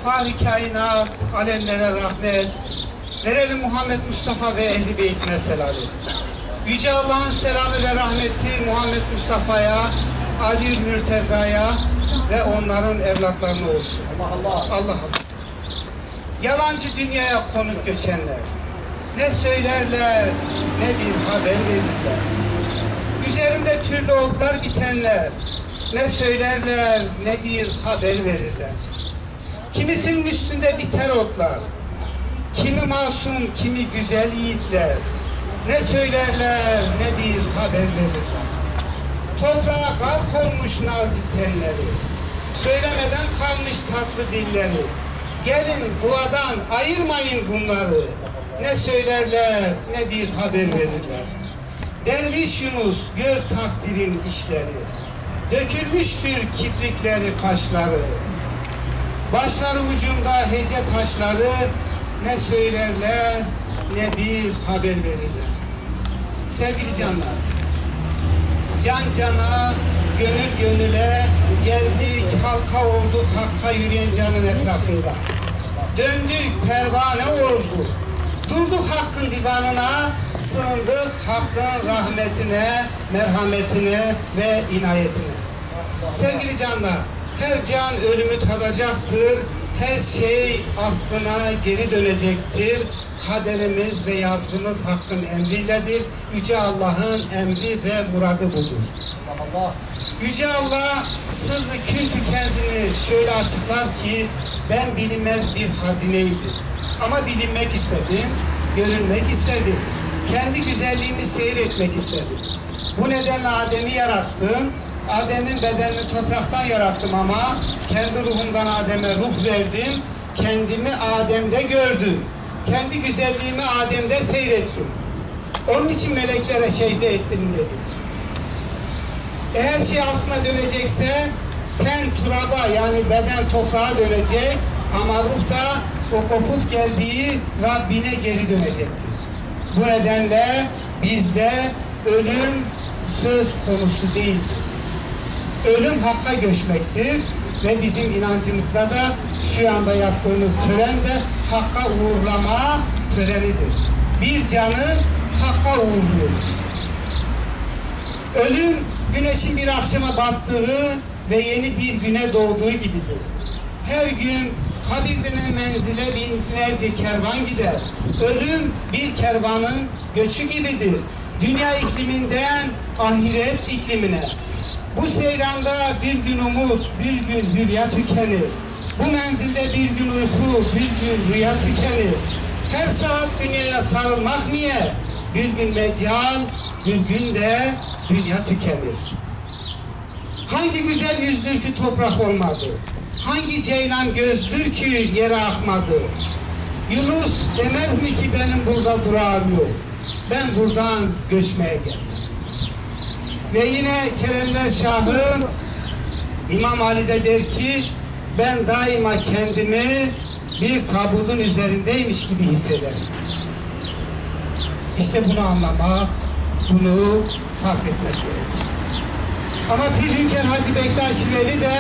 Fahri kainat, alemlere rahmet, verelim Muhammed Mustafa ve Ehl-i Beytine selam. Yüce Allah'ın selamı ve rahmeti Muhammed Mustafa'ya, Ali Mürteza'ya ve onların evlatlarına olsun. Allah Allah. Yalancı dünyaya konuk göçenler, ne söylerler, ne bir haber verirler. Üzerinde türlü otlar bitenler, ne söylerler, ne bir haber verirler. Kimisinin üstünde biter otlar, kimi masum, kimi güzel yiğitler, ne söylerler, ne bir haber verirler. Toprağa gark olmuş nazik tenleri, söylemeden kalmış tatlı dilleri. Gelin duadan ayırmayın bunları, ne söylerler, ne bir haber verirler. Derviş Yunus, gör takdirin işleri, dökülmüştür kiprikleri kaşları. Başları ucunda hece taşları, ne söylerler, ne bir haber verirler. Sevgili canlar, can cana, gönül gönüle geldik, halka olduk, hakka yürüyen canın etrafında. Döndük, pervane olduk, durduk hakkın divanına, sığındık hakkın rahmetine, merhametine ve inayetine. Sevgili canlar, her can ölümü tadacaktır, her şey aslına geri dönecektir. Kaderimiz ve yazgımız hakkın emriyledir. Yüce Allah'ın emri ve muradı budur. Yüce Allah sırrı kün tükenzini şöyle açıklar ki, ben bilinmez bir hazineydim. Ama bilinmek istedim, görünmek istedim. Kendi güzelliğimi seyretmek istedim. Bu nedenle Adem'i yarattım. Adem'in bedenini topraktan yarattım ama kendi ruhumdan Adem'e ruh verdim. Kendimi Adem'de gördüm. Kendi güzelliğimi Adem'de seyrettim. Onun için meleklere secde ettirin dedim. Eğer şey aslına dönecekse ten turaba, yani beden toprağa dönecek ama ruh da o kopup geldiği Rabbine geri dönecektir. Bu nedenle bizde ölüm söz konusu değildir. Ölüm hakka göçmektir ve bizim inancımızda da şu anda yaptığımız tören de hakka uğurlama törenidir. Bir canı hakka uğurluyoruz. Ölüm güneşin bir akşama battığı ve yeni bir güne doğduğu gibidir. Her gün kabir denen menzile binlerce kervan gider. Ölüm bir kervanın göçü gibidir. Dünya ikliminden ahiret iklimine. Bu seyranda bir gün umut, bir gün hülya tükenir. Bu menzilde bir gün uyku, bir gün rüya tükenir. Her saat dünyaya sarılmak niye? Bir gün mecal, bir gün de dünya tükenir. Hangi güzel yüzdür ki toprak olmadı? Hangi ceylan gözdür ki yere akmadı? Yunus demez mi ki benim burada durağım yok? Ben buradan göçmeye geldim. Ve yine Keremler Şahı İmam Ali de der ki, ben daima kendimi bir tabutun üzerindeymiş gibi hissederim. İşte bunu anlamak, bunu fark etmek gerekir. Ama Pir Hünkar Hacı Bektaş Veli de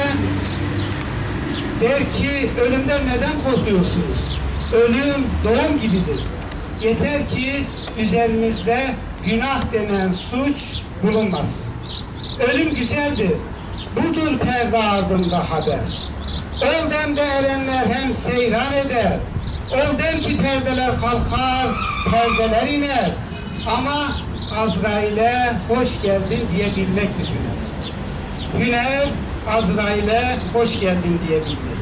der ki, ölümden neden korkuyorsunuz? Ölüm doğum gibidir. Yeter ki üzerinizde günah denen suç bulunmasın. Ölüm güzeldir. Budur perde ardında haber. Ol demde erenler hem seyran eder. Ol dem ki perdeler kalkar, perdeler iner. Ama Azrail'e hoş geldin diyebilmektir hüner. Hüner, Azrail'e hoş geldin diyebilmek.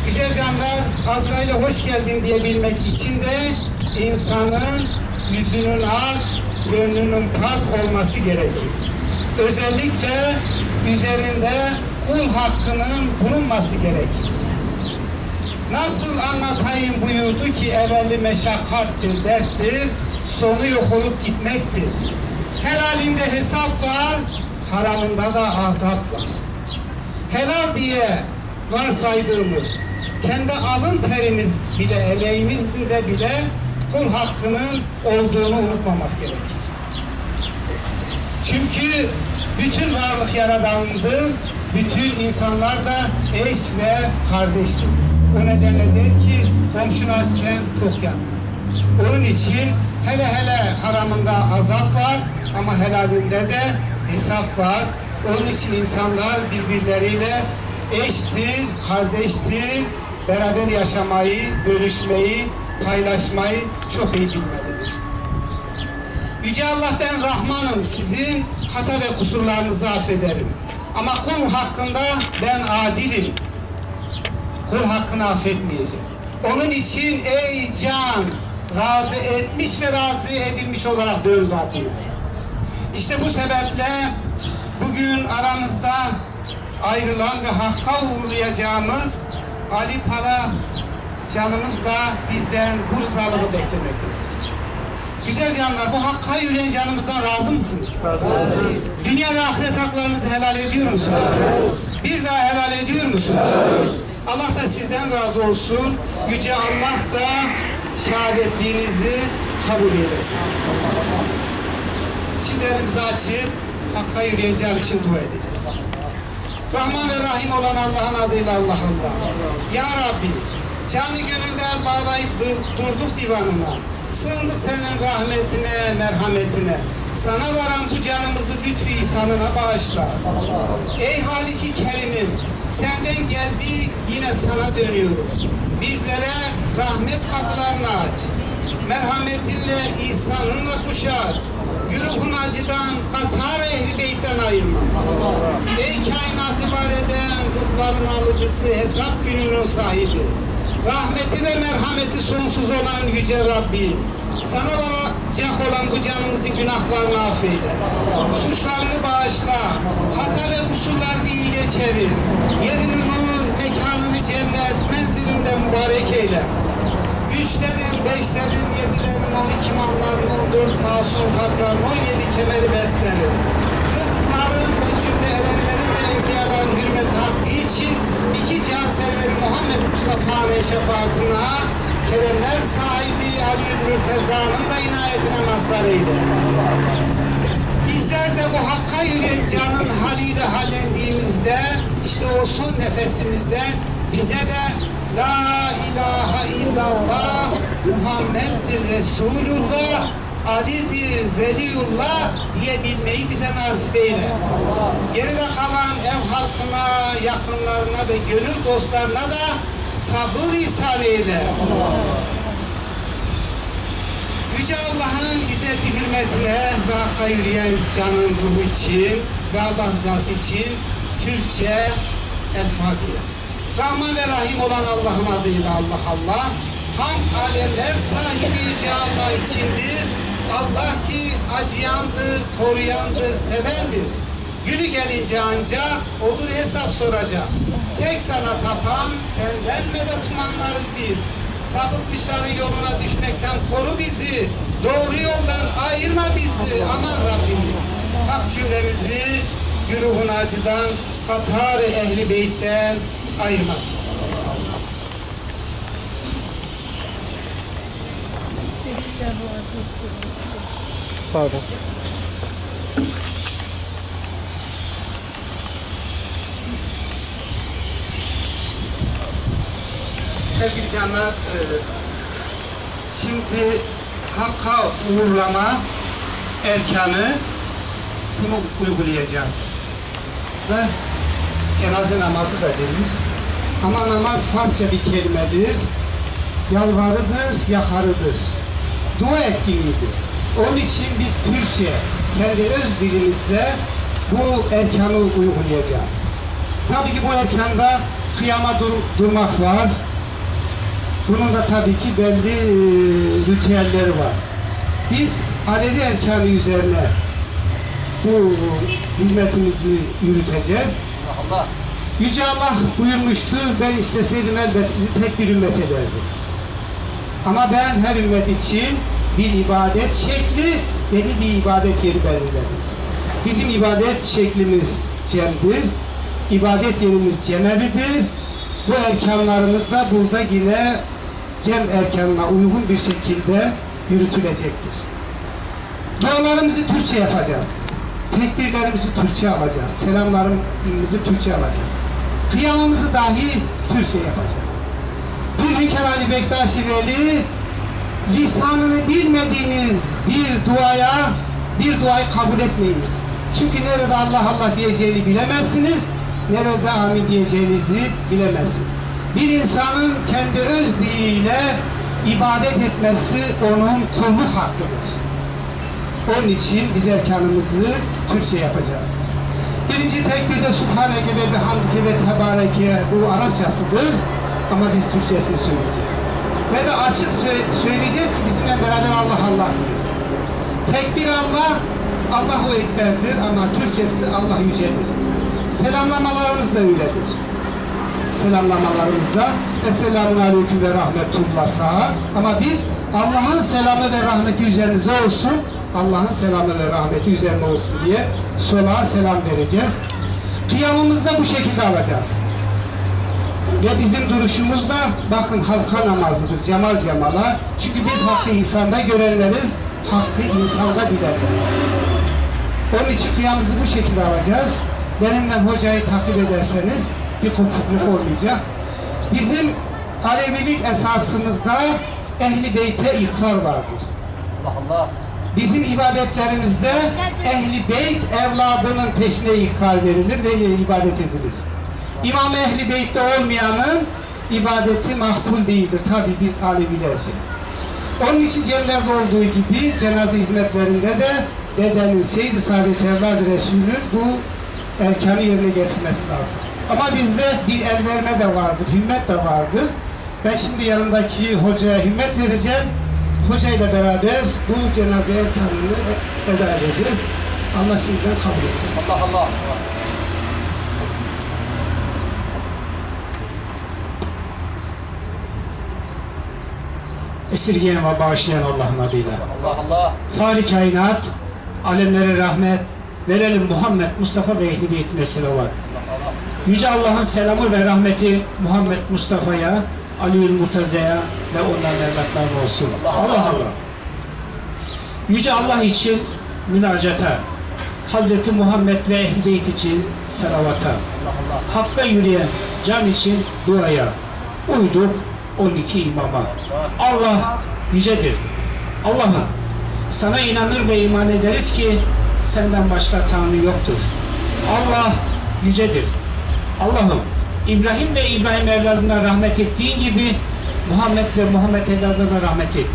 Güzel canlar, Azrail'e hoş geldin diyebilmek için de insanın yüzünün ak, gönlünün pak olması gerekir. Özellikle üzerinde kul hakkının bulunması gerekir. Nasıl anlatayım buyurdu ki, evveli meşakkattir, derttir, sonu yok olup gitmektir. Helalinde hesap var, haramında da azap var. Helal diye varsaydığımız, kendi alın terimiz bile, emeğimizin de bile kul hakkının olduğunu unutmamak gerekir. Çünkü bütün varlık yaradandır bütün insanlar da eş ve kardeştir. O nedenle der ki komşun açken tok yatma. Onun için hele haramında azap var ama helalinde de hesap var. Onun için insanlar birbirleriyle eştir, kardeştir, beraber yaşamayı, bölüşmeyi, paylaşmayı çok iyi bilmelidir. Yüce Allah, ben Rahmanım, sizin hata ve kusurlarınızı affederim. Ama kul hakkında ben adilim. Kul hakkını affetmeyeceğim. Onun için ey can, razı etmiş ve razı edilmiş olarak dön Rabbine. İşte bu sebeple bugün aramızda ayrılan ve hakka uğurlayacağımız Ali Para canımız da bizden bu rızalığı beklemektedir. Güzel canlar, bu hakka yürüyen canımızdan razı mısınız? Dünya ve ahiret haklarınızı helal ediyor musunuz? Bir daha helal ediyor musunuz? Allah da sizden razı olsun. Yüce Allah da şehadetliğinizi kabul eylesin. Şimdi elimizi açıp hakka yürüyen can için dua edeceğiz. Rahman ve Rahim olan Allah'ın adıyla Allah Allah. Ya Rabbi, canı gönülden bağlayıp durduk divanına. Sığındık senin rahmetine, merhametine. Sana varan bu canımızı lütfü ihsanına bağışla. Ey Halik-i Kerim'im, senden geldik, yine sana dönüyoruz. Bizlere rahmet kapılarını aç. Merhametinle, ihsanınla kuşat. Güruhun acıdan, Katar ehli beytten ayırma. Ey kainatı var eden, ruhların alıcısı, hesap gününün sahibi. Rahmeti ve merhameti sonsuz olan Yüce Rabbim, sana varacak olan bu canımızı günahlarını affeyle. Suçlarını bağışla, hata ve kusurlarını iyiliğe çevir. Yerini nur, mekanını cennet, menzilinde mübarek eyle. Üçlerin, beşlerin, yedilerin, 12 imamların, 14 masum hakların, 17 kemeri beslerin. Kırkların ve cümle erenlerin ve evliyaların hürmeti hakkı için iki can serveri Muhammed Mustafa'nın şefaatine, keremler sahibi Ali Mürteza'nın da inayetine mazhar eyle. Bizler de bu hakka yürüyen canın haliyle hallendiğimizde, işte o son nefesimizde bize de La ilahe illallah Muhammed'dir Resulullah, Ali'dir Veliyullah diyebilmeyi bize nasip eyle. Geride kalan ev halkına, yakınlarına ve gönül dostlarına da sabır ihsan eyle. Yüce Allah'ın izzeti hürmetine ve hakka yürüyen canın ruhu için ve Allah rızası için Türkçe El Fatiha. Rahman ve Rahim olan Allah'ın adıyla Allah Allah. Hamd alemler sahibi Yüce Allah içindir. Allah ki acıyandır, koruyandır, sevendir. Günü gelince ancak odur hesap soracak. Tek sana tapan, senden medet umanlarız biz. Sapıtmışların yoluna düşmekten koru bizi. Doğru yoldan ayırma bizi. Aman Rabbimiz. Hak cümlemizi güruhun acıdan, Katar-ı Ehli Beyt'ten ayırmasın. Pardon. Sevgili canlar, şimdi hakka uğurlama erkanı bunu uygulayacağız. Ve cenaze namazı da denir. Ama namaz Farsça bir kelimedir. Yalvarıdır, yakarıdır. Dua etkinliğidir. Onun için biz Türkçe, kendi öz dilimizle bu erkanı uygulayacağız. Tabii ki bu erkanda kıyama durmak var. Bunun da tabii ki belli ritüelleri var. Biz Alevi erkanı üzerine bu hizmetimizi yürüteceğiz. Allah. Yüce Allah buyurmuştu, ben isteseydim elbet sizi tek bir ümmet ederdim. Ama ben her ümmet için bir ibadet şekli, belli bir ibadet yeri belirledim. Bizim ibadet şeklimiz cemdir, ibadet yerimiz cemevidir. Bu erkanlarımız da burada yine cem erkanına uygun bir şekilde yürütülecektir. Dualarımızı Türkçe yapacağız. Tekbirlerimizi Türkçe alacağız. Selamlarımızı Türkçe alacağız. Kıyamımızı dahi Türkçe yapacağız. Bir Hünkar Ali Bektaşi Veli, lisanını bilmediğiniz bir duayı kabul etmeyiniz. Çünkü nerede Allah Allah diyeceğini bilemezsiniz, nerede amin diyeceğinizi bilemezsiniz. Bir insanın kendi öz diliyle ibadet etmesi onun kulluk hakkıdır. Onun için biz erkanımızı Türkçe yapacağız. Birinci tekbirde Subhaneke ve bihamdike ve tebareke, bu Arapçasıdır ama biz Türkçesini söyleyeceğiz. Ve de açık söyleyeceğiz ki bizimle beraber Allah Allah diyor. Tekbir Allah, Allahu Ekber'dir ama Türkçesi Allah yücedir. Selamlamalarımız da öyledir. Selamlamalarımızda Esselamun Aleyküm ve Rahmetullah sağa, ama biz Allah'ın selamı ve rahmeti üzerinize olsun, Allah'ın selamı ve rahmeti üzerine olsun diye sola selam vereceğiz. Kıyamımızı da bu şekilde alacağız. Ve bizim duruşumuz da bakın halka namazıdır, cemal cemala. Çünkü biz hakkı insanda görenleriz, hakkı insanda bilenleriz. Onun için kıyamımızı bu şekilde alacağız. Benimle hocayı takip ederseniz bir kopukluk olmayacak. Bizim Alevilik esasımızda Ehl-i Beyt'e ikrar vardır. Allah Allah. Bizim ibadetlerimizde Ehl-i Beyt evladının peşine ikrar verilir ve ibadet edilir. İmam Ehl-i Beyt'te olmayanın ibadeti makbul değildir. Tabi biz Alevilerce. Onun için cemlerde olduğu gibi cenaze hizmetlerinde de dedenin Seyyid-i Saadet Evlad-ı Resulü bu erkanı yerine getirmesi lazım. Ama bizde bir el verme de vardır, himmet de vardır. Ben şimdi yanındaki hocaya himmet vereceğim. Hocayla beraber bu cenaze erkanını eda edeceğiz. Allah şimdiden kabul etsin. Allah Allah. Esirgeyen ve bağışlayan Allah'ın adıyla. Allah Allah. Fâri kainat, alemlere rahmet, verelim Muhammed Mustafa ve Ehl-i Beytine selavat. Yüce Allah'ın selamı ve rahmeti Muhammed Mustafa'ya, Aliül Murtaza'ya ve onların evlatlarına olsun. Allah Allah. Yüce Allah için münacata, Hazreti Muhammed ve Ehl-i Beyt için salavata, Hakk'a yürüyen can için duaya, uyduk 12 imama. Allah yücedir. Allah'ım, sana inanır ve iman ederiz ki senden başka Tanrı yoktur. Allah yücedir. Allah'ım, İbrahim ve İbrahim evladına rahmet ettiğin gibi Muhammed ve Muhammed evladına rahmet et.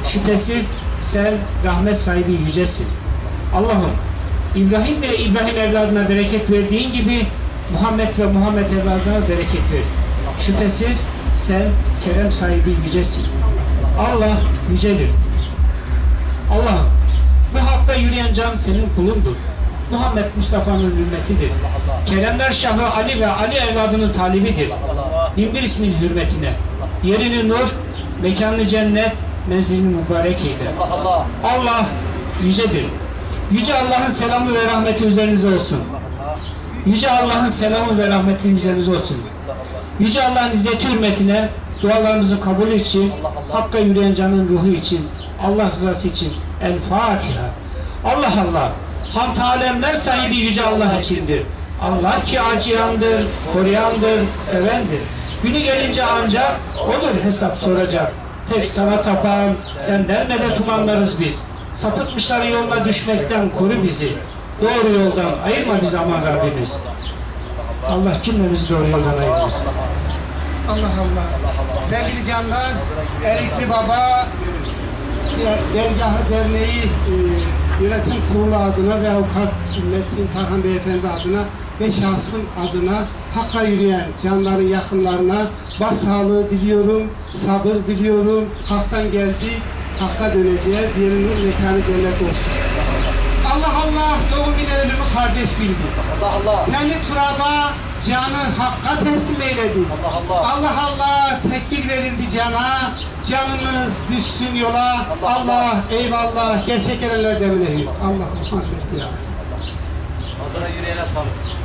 Şüphesiz sen rahmet sahibi yücesin. Allah'ım, İbrahim ve İbrahim evladına bereket verdiğin gibi Muhammed ve Muhammed evladına bereket ver. Şüphesiz sen kerem sahibi yücesin. Allah yücedir. Allah'ım, bu hakka yürüyen can senin kulundur. Muhammed Mustafa'nın ümmetidir. Keremler Şahı Ali ve Ali evladının talibidir. Binbir ismin hürmetine. Yerini nur, mekanı cennet, menzilini mübarek eyle. Allah yücedir. Yüce Allah'ın selamı ve rahmeti üzerinize olsun. Yüce Allah'ın selamı ve rahmeti üzerinize olsun. Yüce Allah'ın izzeti hürmetine, dualarımızın kabulü için, hakka yürüyen canın ruhu için, Allah rızası için El Fatiha. Allah Allah. Hamd alemler sahibi Yüce Allah içindir. Allah ki acıyandır, koruyandır, sevendir. Günü gelince ancak odur hesap soracak. Tek sana tapan, senden medet umanlarız biz. Sapıtmışların yoluna düşmekten koru bizi. Doğru yoldan ayırma bizi aman Rabbimiz. Allah cümlemizi doğru yoldan ayırmasın. Allah Allah. Sevgili canlar, Erikli Baba Dergahı Derneği Yönetim Kurulu adına ve Avukat Metin Tarhan Beyefendi adına ve şahsım adına hakka yürüyen canların yakınlarına başsağlığı diliyorum, sabır diliyorum. Hak'tan geldik, Hak'a döneceğiz. Yerinin mekanı cennet olsun. Allah Allah, doğum ile ölümü kardeş bildi. Allah Allah. Kendi turaba canı Hakk'a teslim eyledi. Allah Allah. Allah Allah, tekbir verildi cana. Canımız düşsün yola. Allah, eyvallah. Gerçek erenler demleyin. Allah Muhammed ya. Hazıra yürüyene sağlık.